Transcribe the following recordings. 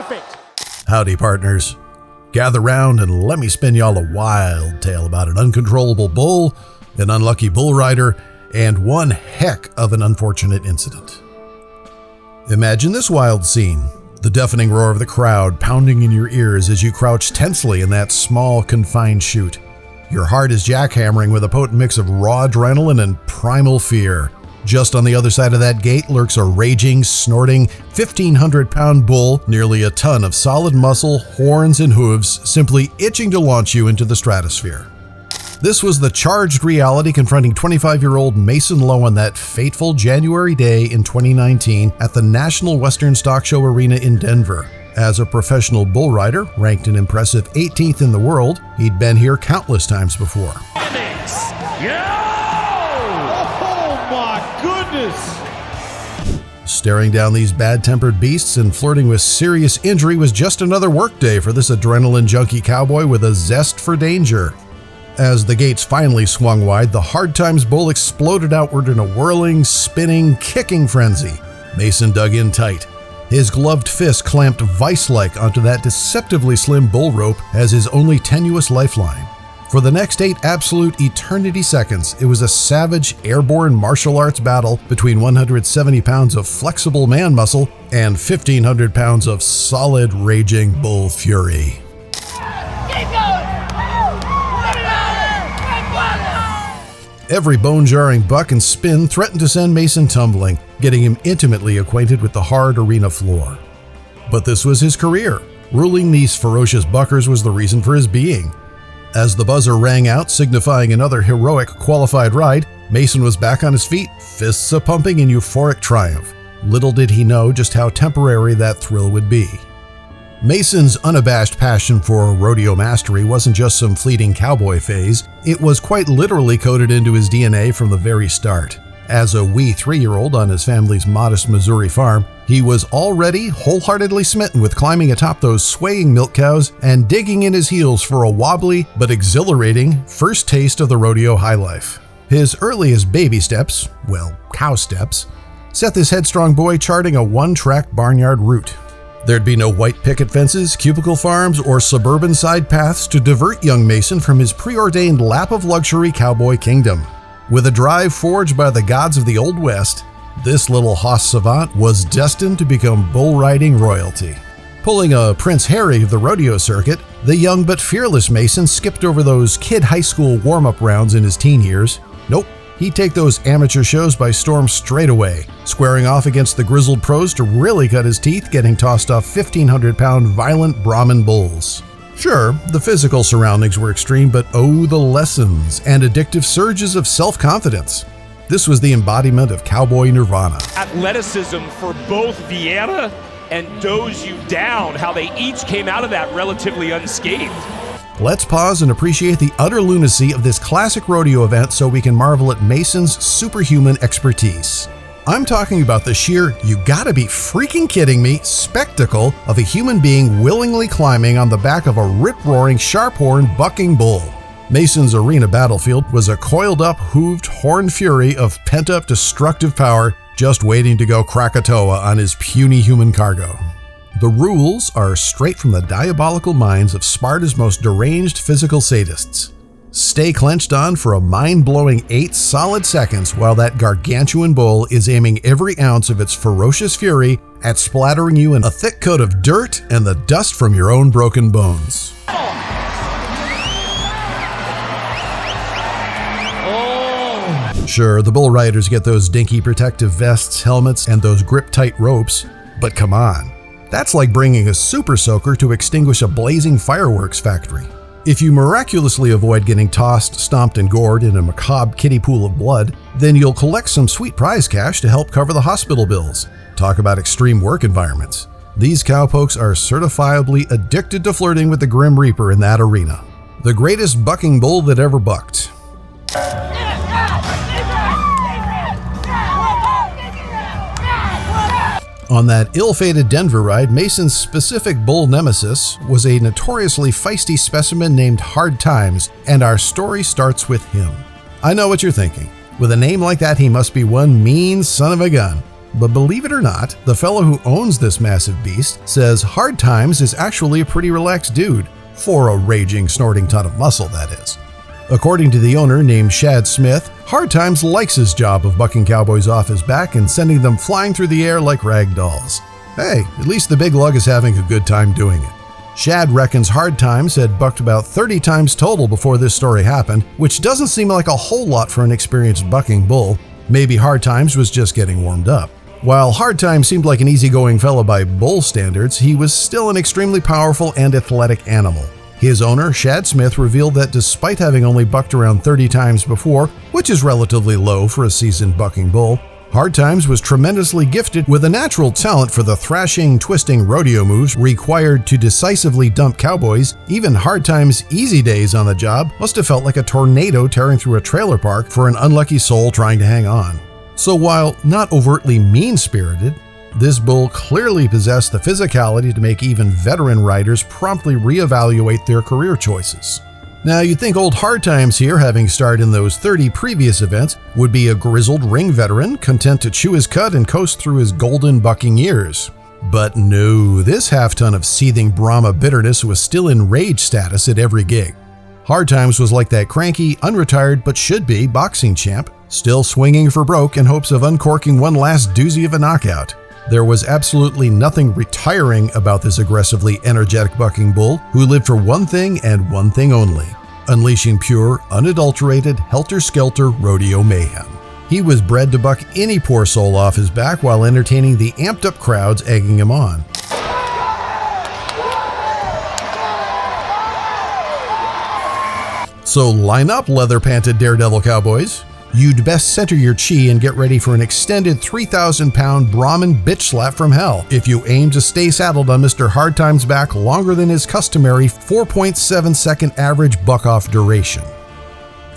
perfect. Howdy, partners. Gather round and let me spin y'all a wild tale about an uncontrollable bull, an unlucky bull rider, and one heck of an unfortunate incident. Imagine this wild scene. The deafening roar of the crowd pounding in your ears as you crouch tensely in that small, confined chute. Your heart is jackhammering with a potent mix of raw adrenaline and primal fear. Just on the other side of that gate lurks a raging, snorting, 1,500-pound bull, nearly a ton of solid muscle, horns, and hooves, simply itching to launch you into the stratosphere. This was the charged reality confronting 25-year-old Mason Lowe on that fateful January day in 2019 at the National Western Stock Show Arena in Denver. As a professional bull rider, ranked an impressive 18th in the world, he'd been here countless times before. Staring down these bad-tempered beasts and flirting with serious injury was just another workday for this adrenaline junkie cowboy with a zest for danger. As the gates finally swung wide, the Hard Times bull exploded outward in a whirling, spinning, kicking frenzy. Mason dug in tight. His gloved fist clamped vice-like onto that deceptively slim bull rope as his only tenuous lifeline. For the next 8 absolute eternity seconds, it was a savage, airborne martial arts battle between 170 pounds of flexible man muscle and 1,500 pounds of solid, raging bull fury. Every bone-jarring buck and spin threatened to send Mason tumbling, getting him intimately acquainted with the hard arena floor. But this was his career. Ruling these ferocious buckers was the reason for his being. As the buzzer rang out, signifying another heroic qualified ride, Mason was back on his feet, fists a-pumping in euphoric triumph. Little did he know just how temporary that thrill would be. Mason's unabashed passion for rodeo mastery wasn't just some fleeting cowboy phase, it was quite literally coded into his DNA from the very start. As a wee 3-year-old on his family's modest Missouri farm, he was already wholeheartedly smitten with climbing atop those swaying milk cows and digging in his heels for a wobbly but exhilarating first taste of the rodeo high life. His earliest baby steps, well, cow steps, set this headstrong boy charting a one-track barnyard route. There'd be no white picket fences, cubicle farms, or suburban side paths to divert young Mason from his preordained lap of luxury cowboy kingdom. With a drive forged by the gods of the Old West, this little hoss savant was destined to become bull riding royalty. Pulling a Prince Harry of the rodeo circuit, the young but fearless Mason skipped over those kid high school warm-up rounds in his teen years. Nope. He'd take those amateur shows by storm straight away, squaring off against the grizzled pros to really cut his teeth getting tossed off 1,500-pound violent Brahmin bulls. Sure, the physical surroundings were extreme, but oh, the lessons and addictive surges of self-confidence. This was the embodiment of cowboy nirvana. Athleticism for both Vieira and Doze You Down, how they each came out of that relatively unscathed. Let's pause and appreciate the utter lunacy of this classic rodeo event so we can marvel at Mason's superhuman expertise. I'm talking about the sheer, you gotta be freaking kidding me, spectacle of a human being willingly climbing on the back of a rip-roaring, sharp-horned, bucking bull. Mason's arena battlefield was a coiled-up, hooved horned fury of pent-up destructive power just waiting to go Krakatoa on his puny human cargo. The rules are straight from the diabolical minds of Sparta's most deranged physical sadists. Stay clenched on for a mind-blowing 8 solid seconds while that gargantuan bull is aiming every ounce of its ferocious fury at splattering you in a thick coat of dirt and the dust from your own broken bones. Sure, the bull riders get those dinky protective vests, helmets, and those grip-tight ropes, but come on. That's like bringing a super soaker to extinguish a blazing fireworks factory. If you miraculously avoid getting tossed, stomped, and gored in a macabre kiddie pool of blood, then you'll collect some sweet prize cash to help cover the hospital bills. Talk about extreme work environments. These cowpokes are certifiably addicted to flirting with the Grim Reaper in that arena. The greatest bucking bull that ever bucked. On that ill-fated Denver ride, Mason's specific bull nemesis was a notoriously feisty specimen named Hard Times, and our story starts with him. I know what you're thinking. With a name like that, he must be one mean son of a gun. But believe it or not, the fellow who owns this massive beast says Hard Times is actually a pretty relaxed dude, for a raging, snorting ton of muscle, that is. According to the owner, named Shad Smith, Hard Times likes his job of bucking cowboys off his back and sending them flying through the air like rag dolls. Hey, at least the big lug is having a good time doing it. Shad reckons Hard Times had bucked about 30 times total before this story happened, which doesn't seem like a whole lot for an experienced bucking bull. Maybe Hard Times was just getting warmed up. While Hard Times seemed like an easygoing fella by bull standards, he was still an extremely powerful and athletic animal. His owner, Shad Smith, revealed that despite having only bucked around 30 times before, which is relatively low for a seasoned bucking bull, Hard Times was tremendously gifted with a natural talent for the thrashing, twisting rodeo moves required to decisively dump cowboys. Even Hard Times' easy days on the job must have felt like a tornado tearing through a trailer park for an unlucky soul trying to hang on. So while not overtly mean-spirited, this bull clearly possessed the physicality to make even veteran riders promptly reevaluate their career choices. Now, you'd think old Hard Times here, having starred in those 30 previous events, would be a grizzled ring veteran content to chew his cud and coast through his golden bucking years. But no, this half-ton of seething Brahma bitterness was still in rage status at every gig. Hard Times was like that cranky, unretired but should-be boxing champ, still swinging for broke in hopes of uncorking one last doozy of a knockout. There was absolutely nothing retiring about this aggressively energetic bucking bull who lived for one thing and one thing only: unleashing pure, unadulterated, helter-skelter rodeo mayhem. He was bred to buck any poor soul off his back while entertaining the amped-up crowds egging him on. So line up, leather-panted daredevil cowboys. You'd best center your chi and get ready for an extended 3,000-pound Brahmin bitch slap from hell if you aim to stay saddled on Mr. Hard Times' back longer than his customary 4.7-second average buck-off duration.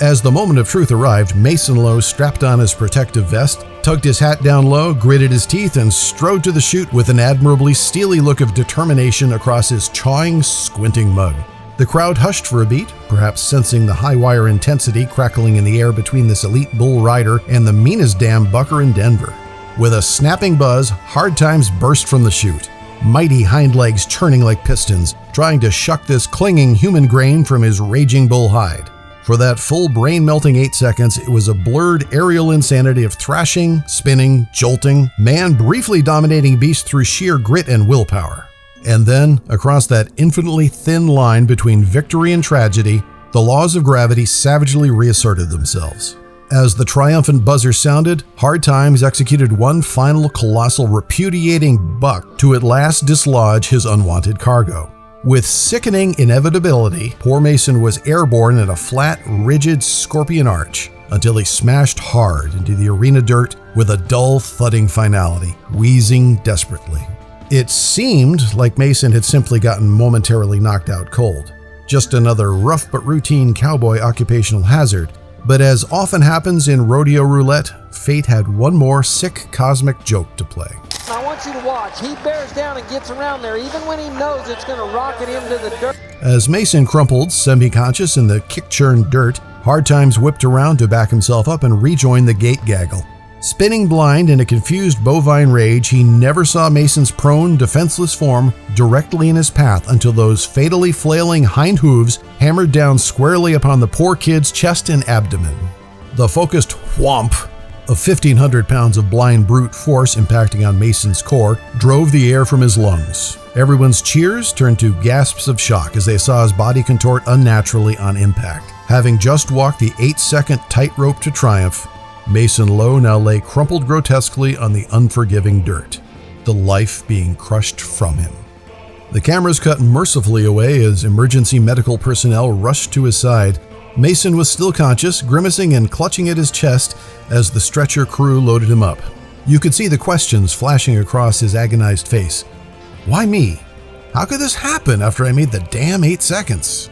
As the moment of truth arrived, Mason Lowe strapped on his protective vest, tugged his hat down low, gritted his teeth, and strode to the chute with an admirably steely look of determination across his chawing, squinting mug. The crowd hushed for a beat, perhaps sensing the high-wire intensity crackling in the air between this elite bull rider and the meanest damn bucker in Denver. With a snapping buzz, Hard Times burst from the chute, mighty hind legs churning like pistons, trying to shuck this clinging human grain from his raging bull hide. For that full brain-melting 8 seconds, it was a blurred aerial insanity of thrashing, spinning, jolting, man briefly dominating beast through sheer grit and willpower. And then, across that infinitely thin line between victory and tragedy, the laws of gravity savagely reasserted themselves. As the triumphant buzzer sounded, Hard Times executed one final colossal repudiating buck to at last dislodge his unwanted cargo. With sickening inevitability, poor Mason was airborne in a flat, rigid scorpion arch until he smashed hard into the arena dirt with a dull, thudding finality, wheezing desperately. It seemed like Mason had simply gotten momentarily knocked out cold. Just another rough but routine cowboy occupational hazard. But as often happens in rodeo roulette, fate had one more sick cosmic joke to play. I want you to watch. He bears down and gets around there, even when he knows it's going to rocket him to the dirt. As Mason crumpled, semi-conscious in the kick-churned dirt, Hard Times whipped around to back himself up and rejoin the gate gaggle. Spinning blind in a confused bovine rage, he never saw Mason's prone, defenseless form directly in his path until those fatally flailing hind hooves hammered down squarely upon the poor kid's chest and abdomen. The focused whomp of 1,500 pounds of blind brute force impacting on Mason's core drove the air from his lungs. Everyone's cheers turned to gasps of shock as they saw his body contort unnaturally on impact. Having just walked the 8-second tightrope to triumph, Mason Lowe now lay crumpled grotesquely on the unforgiving dirt, the life being crushed from him. The cameras cut mercifully away as emergency medical personnel rushed to his side. Mason was still conscious, grimacing and clutching at his chest as the stretcher crew loaded him up. You could see the questions flashing across his agonized face. Why me? How could this happen after I made the damn 8 seconds?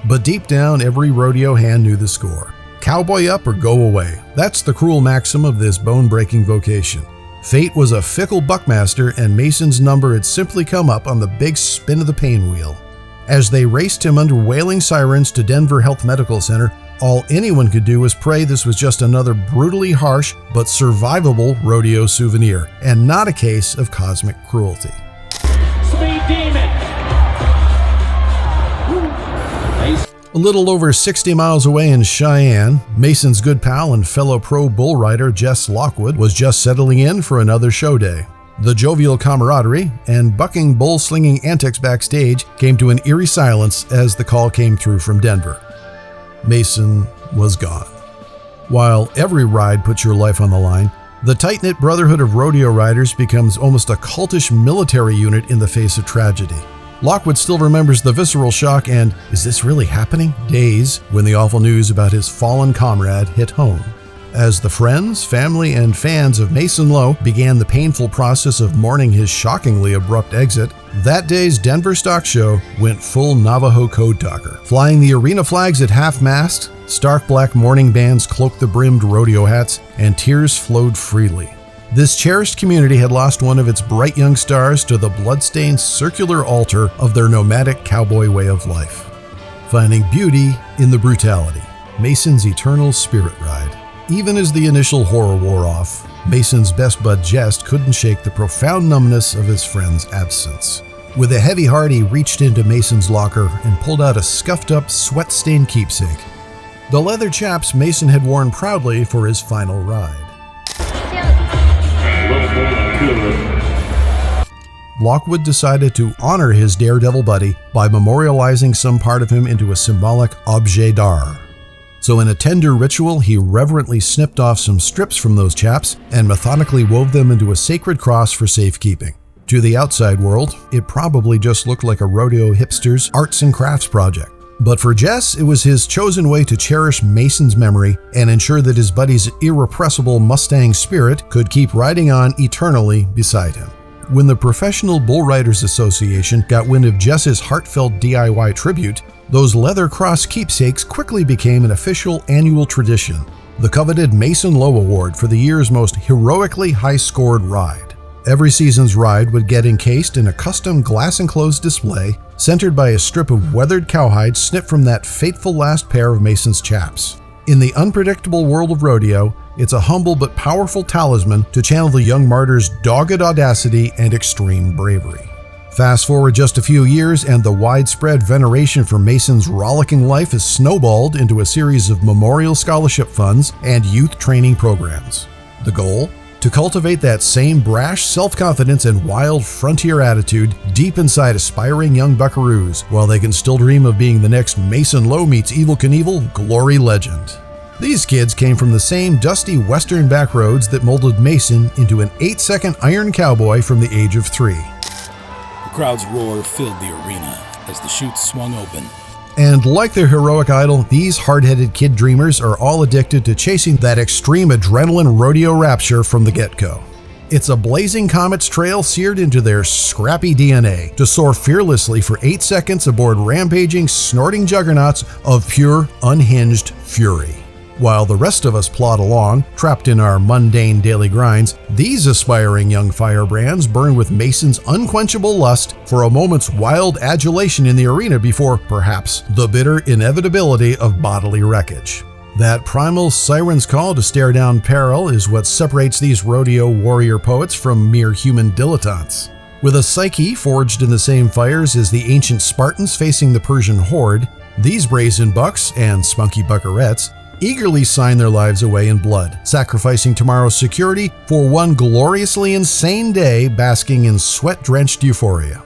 But deep down, every rodeo hand knew the score. Cowboy up or go away. That's the cruel maxim of this bone-breaking vocation. Fate was a fickle buckmaster, and Mason's number had simply come up on the big spin of the pain wheel. As they raced him under wailing sirens to Denver Health Medical Center, All anyone could do was pray this was just another brutally harsh but survivable rodeo souvenir, and not a case of cosmic cruelty. Speed Demon! A little over 60 miles away in Cheyenne, Mason's good pal and fellow pro bull rider Jess Lockwood was just settling in for another show day. The jovial camaraderie and bucking bull-slinging antics backstage came to an eerie silence as the call came through from Denver. Mason was gone. While every ride puts your life on the line, the tight-knit brotherhood of rodeo riders becomes almost a cultish military unit in the face of tragedy. Lockwood still remembers the visceral shock and, is this really happening? Days when the awful news about his fallen comrade hit home. As the friends, family, and fans of Mason Lowe began the painful process of mourning his shockingly abrupt exit, that day's Denver stock show went full Navajo code talker. Flying the arena flags at half-mast, stark black mourning bands cloaked the brimmed rodeo hats, and tears flowed freely. This cherished community had lost one of its bright young stars to the bloodstained circular altar of their nomadic cowboy way of life. Finding beauty in the brutality, Mason's eternal spirit ride. Even as the initial horror wore off, Mason's best bud Jess couldn't shake the profound numbness of his friend's absence. With a heavy heart, he reached into Mason's locker and pulled out a scuffed-up, sweat-stained keepsake. The leather chaps Mason had worn proudly for his final ride. Lockwood decided to honor his daredevil buddy by memorializing some part of him into a symbolic objet d'art. So in a tender ritual, he reverently snipped off some strips from those chaps and methodically wove them into a sacred cross for safekeeping. To the outside world, it probably just looked like a rodeo hipster's arts and crafts project. But for Jess, it was his chosen way to cherish Mason's memory and ensure that his buddy's irrepressible Mustang spirit could keep riding on eternally beside him. When the Professional Bull Riders Association got wind of Jess's heartfelt DIY tribute, those leather cross keepsakes quickly became an official annual tradition, the coveted Mason Lowe Award for the year's most heroically high-scored ride. Every season's ride would get encased in a custom glass-enclosed display centered by a strip of weathered cowhide snipped from that fateful last pair of Mason's chaps. In the unpredictable world of rodeo, it's a humble but powerful talisman to channel the young martyr's dogged audacity and extreme bravery. Fast forward just a few years and the widespread veneration for Mason's rollicking life has snowballed into a series of memorial scholarship funds and youth training programs. The goal? To cultivate that same brash self-confidence and wild frontier attitude deep inside aspiring young buckaroos, while they can still dream of being the next Mason Lowe meets Evel Knievel glory legend. These kids came from the same dusty western back roads that molded Mason into an 8-second iron cowboy from the age of 3. The crowd's roar filled the arena as the chutes swung open. And like their heroic idol, these hard-headed kid dreamers are all addicted to chasing that extreme adrenaline rodeo rapture from the get-go. It's a blazing comet's trail seared into their scrappy DNA to soar fearlessly for 8 seconds aboard rampaging, snorting juggernauts of pure, unhinged fury. While the rest of us plod along, trapped in our mundane daily grinds, these aspiring young firebrands burn with Mason's unquenchable lust for a moment's wild adulation in the arena before, perhaps, the bitter inevitability of bodily wreckage. That primal siren's call to stare down peril is what separates these rodeo warrior poets from mere human dilettantes. With a psyche forged in the same fires as the ancient Spartans facing the Persian horde, these brazen bucks and spunky buckarettes eagerly sign their lives away in blood, sacrificing tomorrow's security for one gloriously insane day basking in sweat-drenched euphoria.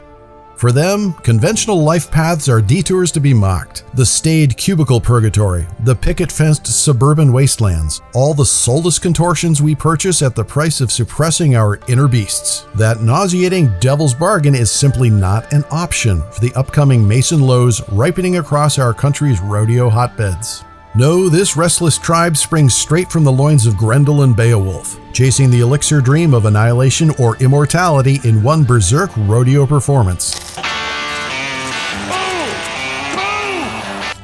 For them, conventional life paths are detours to be mocked. The staid cubicle purgatory, the picket-fenced suburban wastelands, all the soulless contortions we purchase at the price of suppressing our inner beasts. That nauseating devil's bargain is simply not an option for the upcoming Mason Lowe's ripening across our country's rodeo hotbeds. No, this restless tribe springs straight from the loins of Grendel and Beowulf, chasing the elixir dream of annihilation or immortality in one berserk rodeo performance.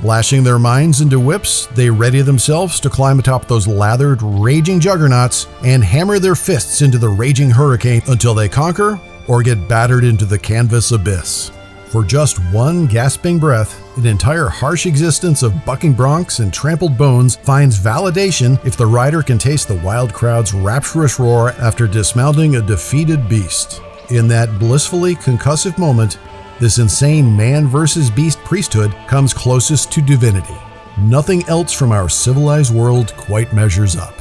Lashing their minds into whips, they ready themselves to climb atop those lathered, raging juggernauts and hammer their fists into the raging hurricane until they conquer or get battered into the canvas abyss. For just one gasping breath, an entire harsh existence of bucking broncs and trampled bones finds validation if the rider can taste the wild crowd's rapturous roar after dismounting a defeated beast. In that blissfully concussive moment, this insane man versus beast priesthood comes closest to divinity. Nothing else from our civilized world quite measures up.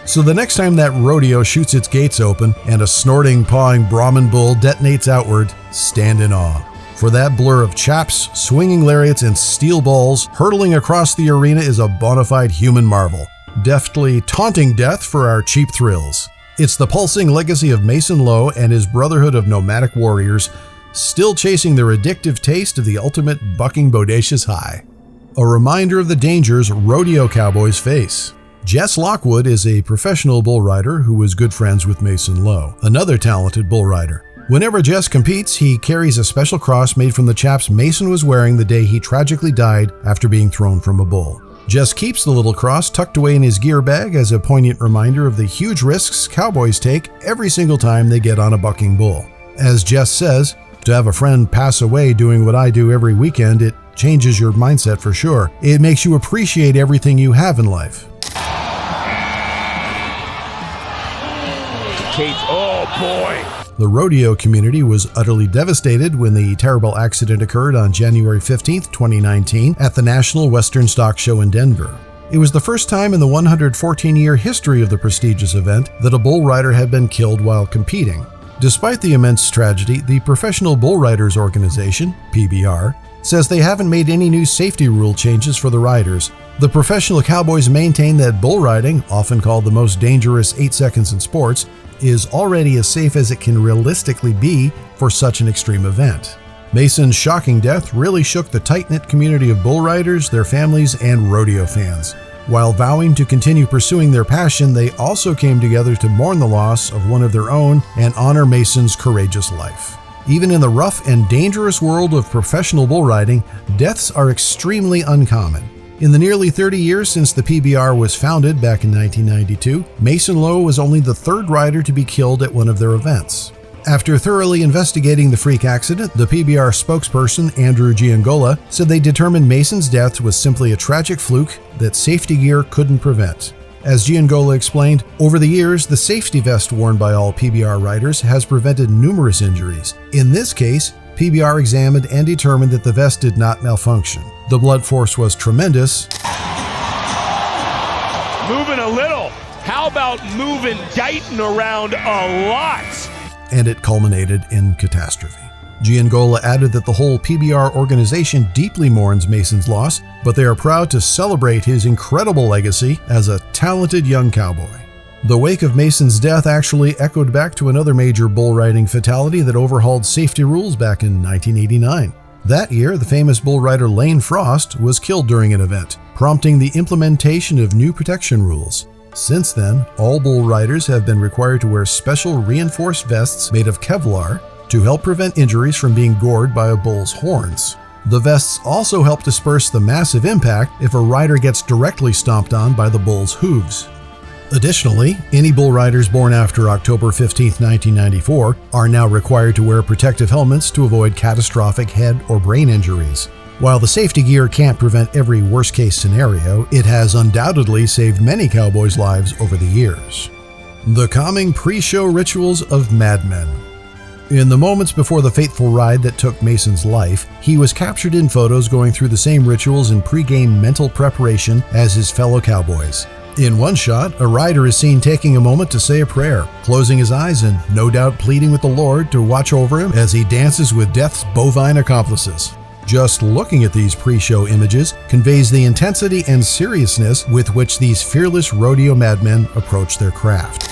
So the next time that rodeo shoots its gates open and a snorting, pawing Brahmin bull detonates outward, stand in awe. For that blur of chaps, swinging lariats, and steel balls hurtling across the arena is a bona fide human marvel, deftly taunting death for our cheap thrills. It's the pulsing legacy of Mason Lowe and his brotherhood of nomadic warriors, still chasing their addictive taste of the ultimate bucking bodacious high. A reminder of the dangers rodeo cowboys face. Jess Lockwood is a professional bull rider who was good friends with Mason Lowe, another talented bull rider. Whenever Jess competes, he carries a special cross made from the chaps Mason was wearing the day he tragically died after being thrown from a bull. Jess keeps the little cross tucked away in his gear bag as a poignant reminder of the huge risks cowboys take every single time they get on a bucking bull. As Jess says, to have a friend pass away doing what I do every weekend, it changes your mindset for sure. It makes you appreciate everything you have in life. Kate, oh boy. The rodeo community was utterly devastated when the terrible accident occurred on January 15, 2019, at the National Western Stock Show in Denver. It was the first time in the 114-year history of the prestigious event that a bull rider had been killed while competing. Despite the immense tragedy, the Professional Bull Riders Organization, PBR, says they haven't made any new safety rule changes for the riders. The professional cowboys maintain that bull riding, often called the most dangerous 8 seconds in sports, is already as safe as it can realistically be for such an extreme event. Mason's shocking death really shook the tight-knit community of bull riders, their families, and rodeo fans. While vowing to continue pursuing their passion, they also came together to mourn the loss of one of their own and honor Mason's courageous life. Even in the rough and dangerous world of professional bull riding, deaths are extremely uncommon. In the nearly 30 years since the PBR was founded back in 1992, Mason Lowe was only the third rider to be killed at one of their events. After thoroughly investigating the freak accident, the PBR spokesperson, Andrew Giangola, said they determined Mason's death was simply a tragic fluke that safety gear couldn't prevent. As Giangola explained, over the years, the safety vest worn by all PBR riders has prevented numerous injuries. In this case, PBR examined and determined that the vest did not malfunction. The blood force was tremendous. Moving a little. How about moving Dighton around a lot? And it culminated in catastrophe. Giangola added that the whole PBR organization deeply mourns Mason's loss, but they are proud to celebrate his incredible legacy as a talented young cowboy. The wake of Mason's death actually echoed back to another major bull riding fatality that overhauled safety rules back in 1989. That year, the famous bull rider Lane Frost was killed during an event, prompting the implementation of new protection rules. Since then, all bull riders have been required to wear special reinforced vests made of Kevlar to help prevent injuries from being gored by a bull's horns. The vests also help disperse the massive impact if a rider gets directly stomped on by the bull's hooves. Additionally, any bull riders born after October 15, 1994 are now required to wear protective helmets to avoid catastrophic head or brain injuries. While the safety gear can't prevent every worst-case scenario, it has undoubtedly saved many cowboys' lives over the years. The calming pre-show rituals of madmen. In the moments before the fateful ride that took Mason's life, he was captured in photos going through the same rituals and pre-game mental preparation as his fellow cowboys. In one shot, a rider is seen taking a moment to say a prayer, closing his eyes and no doubt pleading with the Lord to watch over him as he dances with death's bovine accomplices. Just looking at these pre-show images conveys the intensity and seriousness with which these fearless rodeo madmen approach their craft.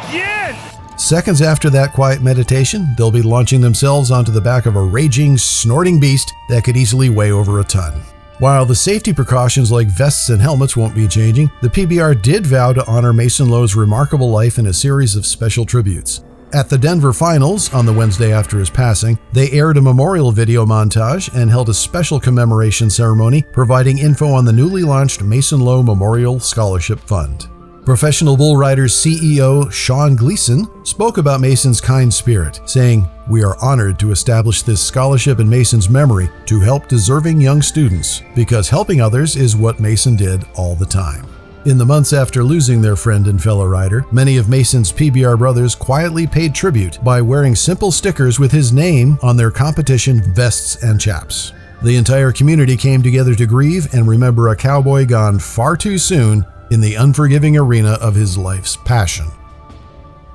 Again! Seconds after that quiet meditation, they'll be launching themselves onto the back of a raging, snorting beast that could easily weigh over a ton. While the safety precautions like vests and helmets won't be changing, the PBR did vow to honor Mason Lowe's remarkable life in a series of special tributes. At the Denver Finals, on the Wednesday after his passing, they aired a memorial video montage and held a special commemoration ceremony providing info on the newly launched Mason Lowe Memorial Scholarship Fund. Professional Bull Riders CEO Sean Gleason spoke about Mason's kind spirit, saying, "We are honored to establish this scholarship in Mason's memory to help deserving young students, because helping others is what Mason did all the time." In the months after losing their friend and fellow rider, many of Mason's PBR brothers quietly paid tribute by wearing simple stickers with his name on their competition vests and chaps. The entire community came together to grieve and remember a cowboy gone far too soon in the unforgiving arena of his life's passion.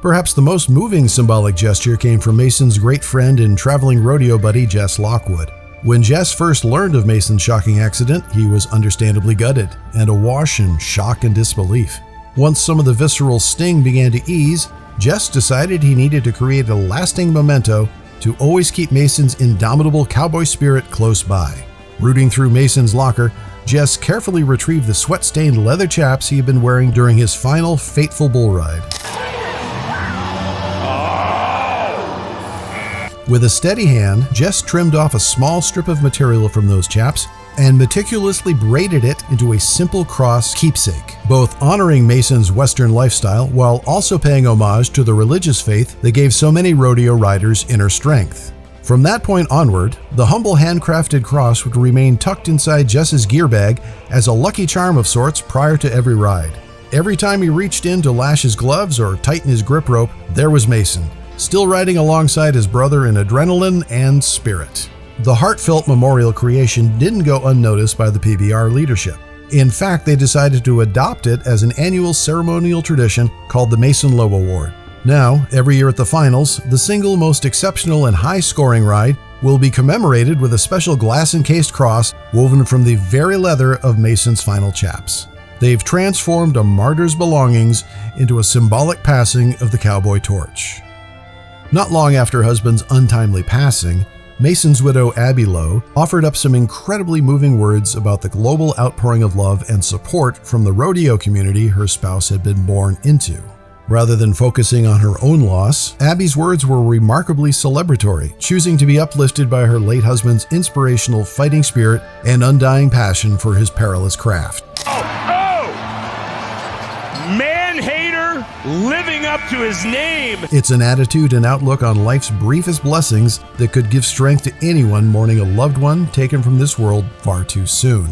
Perhaps the most moving symbolic gesture came from Mason's great friend and traveling rodeo buddy Jess Lockwood. When Jess first learned of Mason's shocking accident, he was understandably gutted and awash in shock and disbelief. Once some of the visceral sting began to ease, Jess decided he needed to create a lasting memento to always keep Mason's indomitable cowboy spirit close by. Rooting through Mason's locker, Jess carefully retrieved the sweat-stained leather chaps he had been wearing during his final fateful bull ride. With a steady hand, Jess trimmed off a small strip of material from those chaps and meticulously braided it into a simple cross keepsake, both honoring Mason's Western lifestyle while also paying homage to the religious faith that gave so many rodeo riders inner strength. From that point onward, the humble handcrafted cross would remain tucked inside Jess's gear bag as a lucky charm of sorts prior to every ride. Every time he reached in to lash his gloves or tighten his grip rope, there was Mason, still riding alongside his brother in adrenaline and spirit. The heartfelt memorial creation didn't go unnoticed by the PBR leadership. In fact, they decided to adopt it as an annual ceremonial tradition called the Mason Lowe Award. Now, every year at the finals, the single most exceptional and high-scoring ride will be commemorated with a special glass-encased cross woven from the very leather of Mason's final chaps. They've transformed a martyr's belongings into a symbolic passing of the cowboy torch. Not long after her husband's untimely passing, Mason's widow Abby Lowe offered up some incredibly moving words about the global outpouring of love and support from the rodeo community her spouse had been born into. Rather than focusing on her own loss, Abby's words were remarkably celebratory, choosing to be uplifted by her late husband's inspirational fighting spirit and undying passion for his perilous craft. Man-hater living up to his name. It's an attitude and outlook on life's briefest blessings that could give strength to anyone mourning a loved one taken from this world far too soon.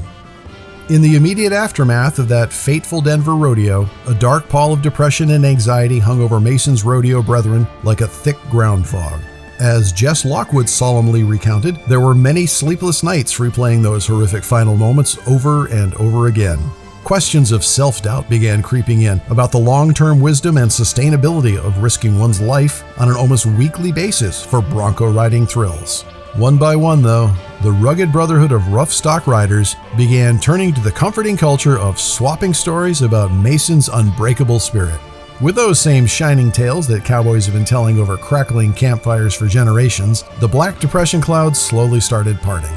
In the immediate aftermath of that fateful Denver rodeo, a dark pall of depression and anxiety hung over Mason's rodeo brethren like a thick ground fog. As Jess Lockwood solemnly recounted, there were many sleepless nights replaying those horrific final moments over and over again. Questions of self-doubt began creeping in about the long-term wisdom and sustainability of risking one's life on an almost weekly basis for bronco riding thrills. One by one, though, the rugged brotherhood of rough stock riders began turning to the comforting culture of swapping stories about Mason's unbreakable spirit. With those same shining tales that cowboys have been telling over crackling campfires for generations, the Black Depression clouds slowly started parting.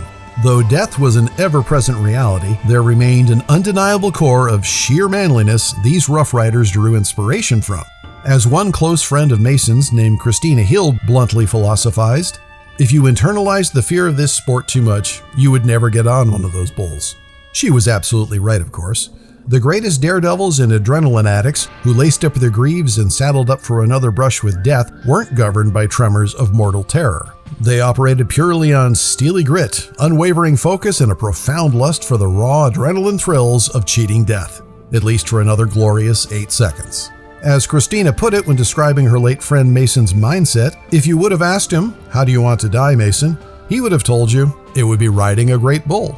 Though death was an ever-present reality, there remained an undeniable core of sheer manliness these rough riders drew inspiration from. As one close friend of Mason's named Christina Hill bluntly philosophized, "If you internalized the fear of this sport too much, you would never get on one of those bulls." She was absolutely right, of course. The greatest daredevils and adrenaline addicts who laced up their greaves and saddled up for another brush with death weren't governed by tremors of mortal terror. They operated purely on steely grit, unwavering focus, and a profound lust for the raw adrenaline thrills of cheating death, at least for another glorious 8 seconds. As Christina put it when describing her late friend Mason's mindset, if you would have asked him, "How do you want to die, Mason?" he would have told you it would be riding a great bull.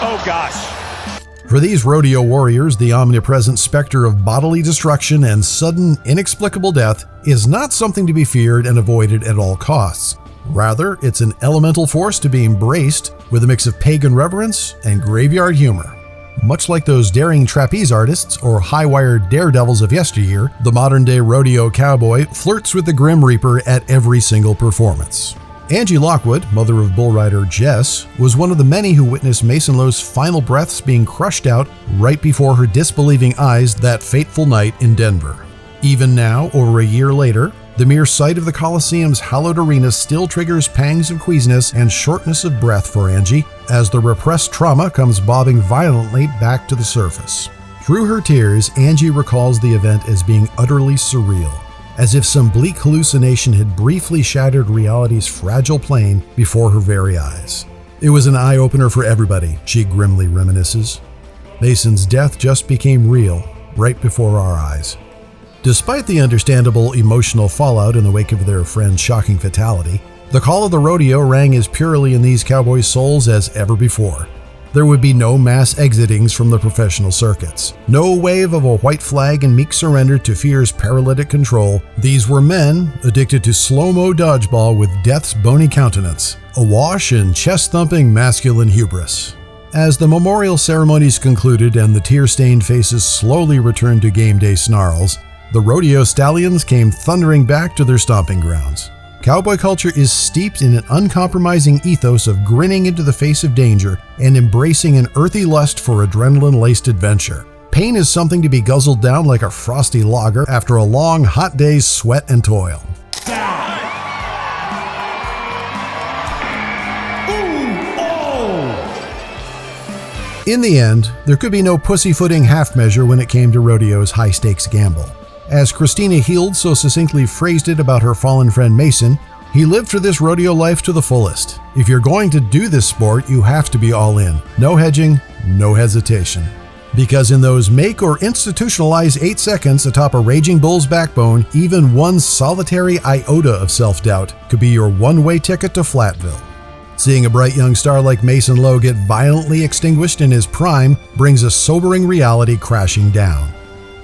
Oh gosh. For these rodeo warriors, the omnipresent specter of bodily destruction and sudden, inexplicable death is not something to be feared and avoided at all costs. Rather, it's an elemental force to be embraced with a mix of pagan reverence and graveyard humor. Much like those daring trapeze artists or high-wired daredevils of yesteryear, the modern-day rodeo cowboy flirts with the Grim Reaper at every single performance. Angie Lockwood, mother of bull rider Jess, was one of the many who witnessed Mason Lowe's final breaths being crushed out right before her disbelieving eyes that fateful night in Denver. Even now, over a year later, the mere sight of the Coliseum's hallowed arena still triggers pangs of queasiness and shortness of breath for Angie as the repressed trauma comes bobbing violently back to the surface. Through her tears, Angie recalls the event as being utterly surreal, as if some bleak hallucination had briefly shattered reality's fragile plane before her very eyes. It was an eye-opener for everybody, she grimly reminisces. Mason's death just became real, right before our eyes. Despite the understandable emotional fallout in the wake of their friend's shocking fatality, the call of the rodeo rang as purely in these cowboys' souls as ever before. There would be no mass exitings from the professional circuits, no wave of a white flag and meek surrender to fear's paralytic control. These were men addicted to slow-mo dodgeball with death's bony countenance, awash in chest-thumping masculine hubris. As the memorial ceremonies concluded and the tear-stained faces slowly returned to game day snarls, the rodeo stallions came thundering back to their stomping grounds. Cowboy culture is steeped in an uncompromising ethos of grinning into the face of danger and embracing an earthy lust for adrenaline-laced adventure. Pain is something to be guzzled down like a frosty lager after a long, hot day's sweat and toil. In the end, there could be no pussyfooting half measure when it came to rodeo's high-stakes gamble. As Christina Heald so succinctly phrased it about her fallen friend Mason, he lived for this rodeo life to the fullest. If you're going to do this sport, you have to be all in. No hedging, no hesitation. Because in those make or institutionalize 8 seconds atop a raging bull's backbone, even one solitary iota of self-doubt could be your one-way ticket to Flatville. Seeing a bright young star like Mason Lowe get violently extinguished in his prime brings a sobering reality crashing down.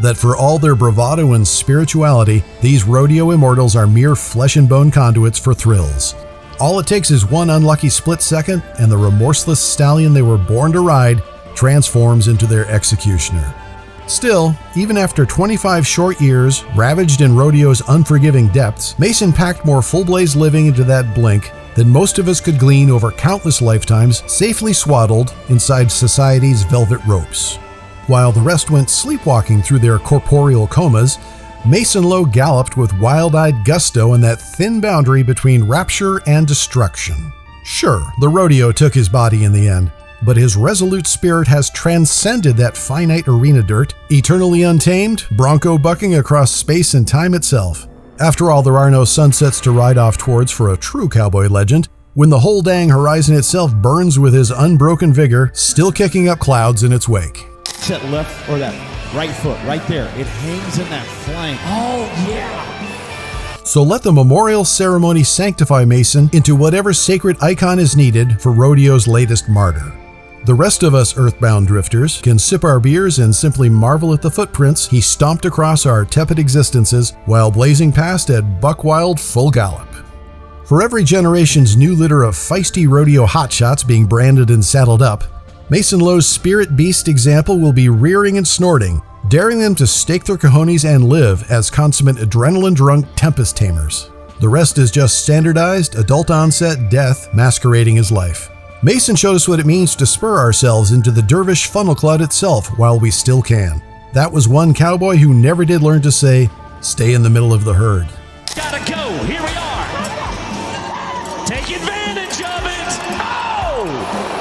That for all their bravado and spirituality, these rodeo immortals are mere flesh and bone conduits for thrills. All it takes is one unlucky split second, and the remorseless stallion they were born to ride transforms into their executioner. Still, even after 25 short years, ravaged in rodeo's unforgiving depths, Mason packed more full-blaze living into that blink than most of us could glean over countless lifetimes safely swaddled inside society's velvet ropes. While the rest went sleepwalking through their corporeal comas, Mason Lowe galloped with wild-eyed gusto in that thin boundary between rapture and destruction. Sure, the rodeo took his body in the end, but his resolute spirit has transcended that finite arena dirt, eternally untamed, bronco bucking across space and time itself. After all, there are no sunsets to ride off towards for a true cowboy legend, when the whole dang horizon itself burns with his unbroken vigor, still kicking up clouds in its wake. That left or that right foot right there, it hangs in that flank. Oh yeah. So let the memorial ceremony sanctify Mason into whatever sacred icon is needed for rodeo's latest martyr. The rest of us earthbound drifters can sip our beers and simply marvel at the footprints he stomped across our tepid existences while blazing past at buck-wild full gallop. For every generation's new litter of feisty rodeo hotshots being branded and saddled up, Mason Lowe's spirit beast example will be rearing and snorting, daring them to stake their cojones and live as consummate adrenaline-drunk tempest tamers. The rest is just standardized, adult-onset death masquerading as life. Mason showed us what it means to spur ourselves into the dervish funnel cloud itself while we still can. That was one cowboy who never did learn to say, stay in the middle of the herd. Gotta go, here we are. Take advantage of it. Oh!